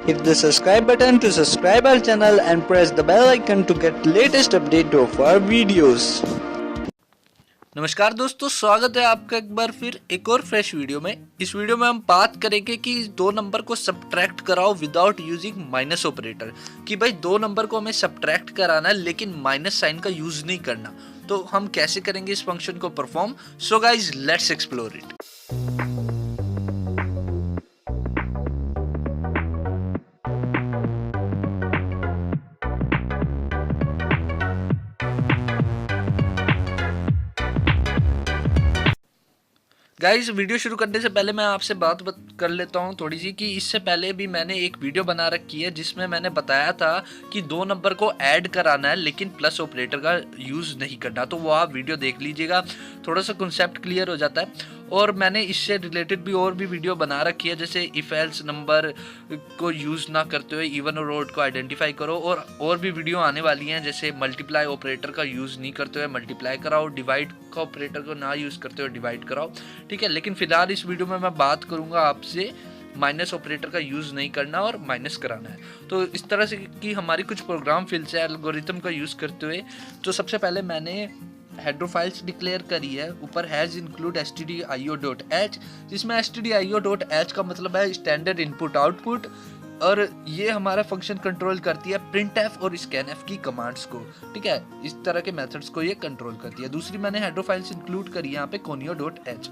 Hit the subscribe button to subscribe our channel and press the bell icon to get latest update of our videos. नमस्कार दोस्तों, स्वागत है आपका एक बार फिर एक और फ्रेश वीडियो में। इस वीडियो में हम बात करेंगे कि दो नंबर को सब्ट्रैक्ट कराओ विदाउट यूजिंग माइनस ऑपरेटर। कि भाई दो नंबर को हमें सब्ट्रैक्ट कराना है लेकिन माइनस साइन का यूज नहीं करना, तो हम कैसे करेंगे इस फंक्शन को perform. So guys let's explore it. Guys video शुरू करने से पहले मैं आपसे बात कर लेता हूँ थोड़ी सी, कि इससे पहले भी मैंने एक वीडियो बना रखी है जिसमें मैंने बताया था कि दो नंबर को ऐड कराना है लेकिन प्लस ऑपरेटर का यूज़ नहीं करना, तो वो आप वीडियो देख लीजिएगा, थोड़ा सा कॉन्सेप्ट क्लियर हो जाता है। और मैंने इससे रिलेटेड भी और भी वीडियो बना रखी है, जैसे इफ एल्स नंबर को यूज़ ना करते हुए इवन और ऑड को आइडेंटिफाई करो, और भी वीडियो आने वाली हैं, जैसे मल्टीप्लाई ऑपरेटर का यूज़ नहीं करते हुए मल्टीप्लाई कराओ, डिवाइड का ऑपरेटर को ना यूज़ करते हुए डिवाइड कराओ, ठीक है। लेकिन फिलहाल इस वीडियो में मैं बात करूंगा आपसे माइनस ऑपरेटर का यूज़ नहीं करना और माइनस कराना है। तो इस तरह से कि हमारी कुछ प्रोग्राम फिल्स है एल्गोरिथम का यूज़ करते हुए। तो सबसे पहले मैंने हेडर फाइल्स डिक्लेयर करी है, ऊपर हैज इंक्लूड stdio.h, जिसमें stdio.h का मतलब है स्टैंडर्ड इनपुट आउटपुट, और ये हमारा फंक्शन कंट्रोल करती है printf और scanf की कमांड्स को, ठीक है। इस तरह के मेथड्स को ये कंट्रोल करती है। दूसरी मैंने हेडर फाइल्स इंक्लूड करी है यहाँ पे conio.h।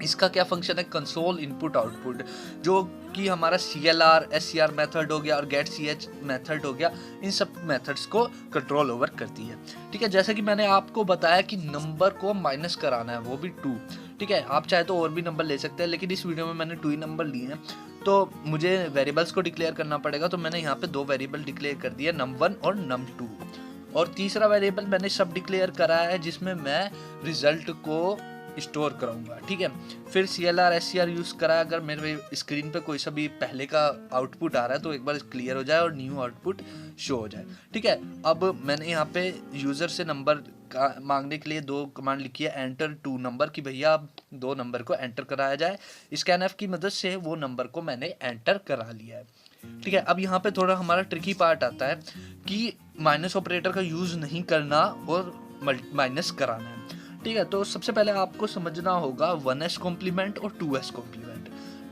इसका क्या फंक्शन है, कंसोल इनपुट आउटपुट, जो कि हमारा CLR SCR मेथड हो गया और गेट CH मेथड हो गया, इन सब मेथड्स को कंट्रोल ओवर करती है, ठीक है। जैसे कि मैंने आपको बताया कि नंबर को माइनस कराना है, वो भी 2, ठीक है। आप चाहे तो और भी नंबर ले सकते हैं, लेकिन इस वीडियो में मैंने 2 ही नंबर लिए हैं, तो मुझे वेरिएबल्स को डिक्लेयर करना पड़ेगा। तो मैंने यहाँ पे 2 वेरिएबल डिक्लेयर कर दिए, num1 और num2, और तीसरा वेरिएबल मैंने सब डिक्लेयर करा है जिसमें मैं रिजल्ट को स्टोर कराऊंगा, ठीक है। फिर CLR SCR यूज़ करा, अगर मेरे स्क्रीन पे कोई सा भी पहले का आउटपुट आ रहा है तो एक बार क्लियर हो जाए और न्यू आउटपुट शो हो जाए, ठीक है। अब मैंने यहाँ पे यूज़र से नंबर का मांगने के लिए 2 कमांड लिखी है, एंटर 2 नंबर, कि भैया अब 2 नंबर को एंटर कराया जाए। स्कैनएफ की मदद से वो नंबर को मैंने एंटर करा लिया है, ठीक है। अब यहाँ पे थोड़ा हमारा ट्रिकी पार्ट आता है कि माइनस ऑपरेटर का यूज़ नहीं करना और माइनस कराना है, ठीक है। तो सबसे पहले आपको समझना होगा 1s कॉम्प्लीमेंट और 2s कॉम्प्लीमेंट।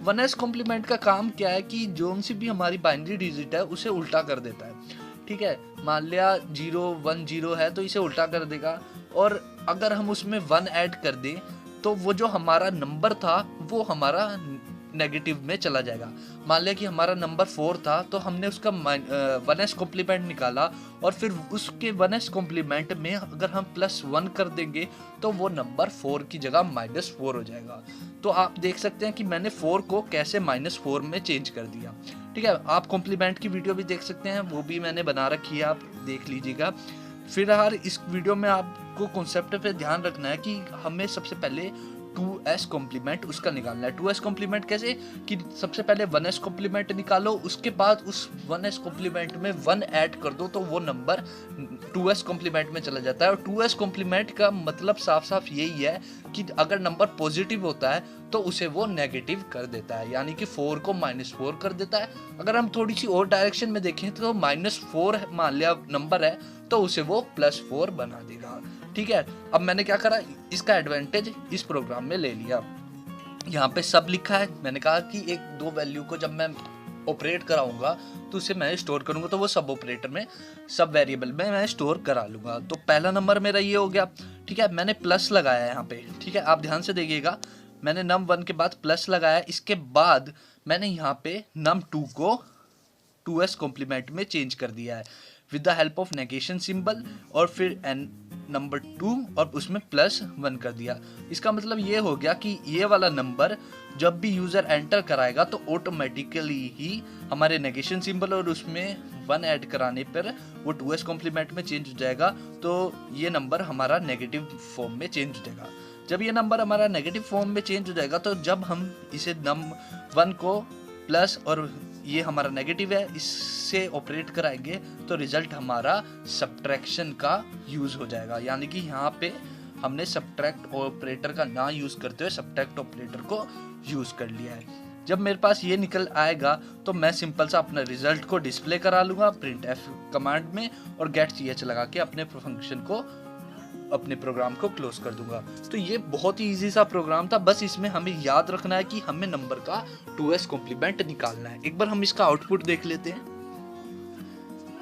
1s कॉम्प्लीमेंट का काम क्या है कि जो सी भी हमारी बाइनरी डिजिट है उसे उल्टा कर देता है, ठीक है। मान लिया 010 है तो इसे उल्टा कर देगा, और अगर हम उसमें 1 ऐड कर दें तो वो जो हमारा नंबर था वो हमारा नेगेटिव में चला जाएगा। मान लिया कि हमारा नंबर 4 था तो हमने उसका 1s कॉम्प्लीमेंट निकाला, और फिर उसके 1s कॉम्प्लीमेंट में अगर हम +1 कर देंगे तो वो नंबर 4 की जगह -4 हो जाएगा। तो आप देख सकते हैं कि मैंने 4 को कैसे -4 में चेंज कर दिया, ठीक है। आप कॉम्प्लीमेंट की वीडियो भी देख सकते हैं, वो भी मैंने बना रखी है, आप देख लीजिएगा। फिलहाल इस वीडियो में आपको कॉन्सेप्ट पे ध्यान रखना है कि हमें सबसे पहले 2s कॉम्प्लीमेंट उसका निकालना है। 2s कॉम्प्लीमेंट कैसे, कि सबसे पहले 1s कॉम्प्लीमेंट निकालो, उसके बाद उस 1s कॉम्प्लीमेंट में 1 ऐड कर दो तो वो नंबर 2s कॉम्प्लीमेंट में चला जाता है। और 2s कॉम्प्लीमेंट का मतलब साफ साफ यही है कि अगर नंबर पॉजिटिव होता है तो उसे वो नेगेटिव कर देता है, यानी कि 4 को -4 कर देता है। अगर हम थोड़ी सी और डायरेक्शन में देखें तो -4 मान लिया नंबर है तो उसे वो +4 बना देगा, ठीक है। अब मैंने क्या करा, इसका एडवांटेज इस प्रोग्राम में ले लिया। यहाँ पे सब लिखा है, मैंने कहा कि 1-2 वैल्यू को जब मैं ऑपरेट कराऊंगा तो उसे मैं स्टोर करूंगा, तो वो सब ऑपरेटर में सब वेरिएबल में मैं स्टोर करा लूंगा। तो पहला नंबर मेरा ये हो गया, ठीक है। मैंने प्लस लगाया यहाँ पे, ठीक है, आप ध्यान से देखिएगा, मैंने num1 के बाद प्लस लगाया, इसके बाद मैंने यहाँ पे num2 को 2s कॉम्प्लीमेंट में चेंज कर दिया है with the help of negation symbol, और फिर नंबर 2 और उसमें +1 कर दिया। इसका मतलब ये हो गया कि ये वाला नंबर जब भी यूज़र एंटर कराएगा तो ऑटोमेटिकली ही हमारे नेगेशन सिंबल और उसमें 1 ऐड कराने पर वो 2s कॉम्प्लीमेंट में चेंज हो जाएगा, तो ये नंबर हमारा नेगेटिव फॉर्म में चेंज हो जाएगा। जब ये नंबर हमारा नेगेटिव फॉर्म में चेंज हो जाएगा तो जब हम इसे num1 को प्लस और ये हमारा नेगेटिव है इससे ऑपरेट कराएंगे तो रिजल्ट हमारा सब्ट्रैक्शन का यूज हो जाएगा, यानी कि यहाँ पे हमने सब्ट्रैक्ट ऑपरेटर का ना यूज करते हुए सब्ट्रैक्ट ऑपरेटर को यूज कर लिया है। जब मेरे पास ये निकल आएगा तो मैं सिंपल सा अपना रिजल्ट को डिस्प्ले करा लूँगा प्रिंट एफ कमांड में और गेट ch लगा के अपने फंक्शन को, अपने प्रोग्राम को क्लोज कर दूंगा। तो ये बहुत ही इजी सा प्रोग्राम था, बस इसमें हमें याद रखना है कि हमें नंबर का 2s कॉम्प्लीमेंट निकालना है। एक बार हम इसका आउटपुट देख लेते हैं।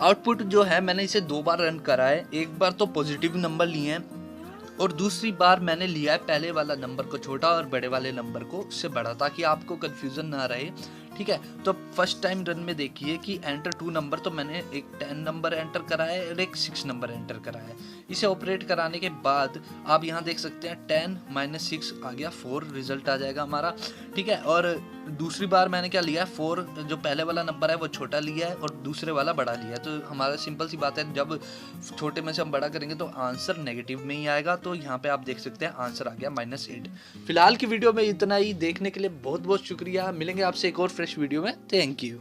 आउटपुट जो है मैंने इसे 2 बार रन करा है। एक बार तो पॉजिटिव नंबर लिए हैं और दूसरी बार मैंने लिया है पहले वाला नंबर को छोटा और बड़े वाले नंबर को उससे बड़ा, ताकि आपको कंफ्यूजन ना रहे। ठीक है, तो फर्स्ट टाइम रन में देखिए कि एंटर 2 नंबर, तो मैंने एक 10 नंबर एंटर करा है और एक 6 नंबर एंटर करा है। इसे ऑपरेट कराने के बाद आप यहाँ देख सकते हैं 10 - 6 आ गया, 4 रिजल्ट आ जाएगा हमारा। ठीक है, और दूसरी बार मैंने क्या लिया है 4, जो पहले वाला नंबर है वो छोटा लिया है और दूसरे वाला बड़ा लिया है। तो हमारा सिंपल सी बात है, जब छोटे में से हम बड़ा करेंगे तो आंसर नेगेटिव में ही आएगा। तो यहाँ पे आप देख सकते हैं आंसर आ गया -8। फिलहाल की वीडियो में इतना ही। देखने के लिए बहुत बहुत शुक्रिया। मिलेंगे आपसे एक और फ्रेश वीडियो में। Thank you.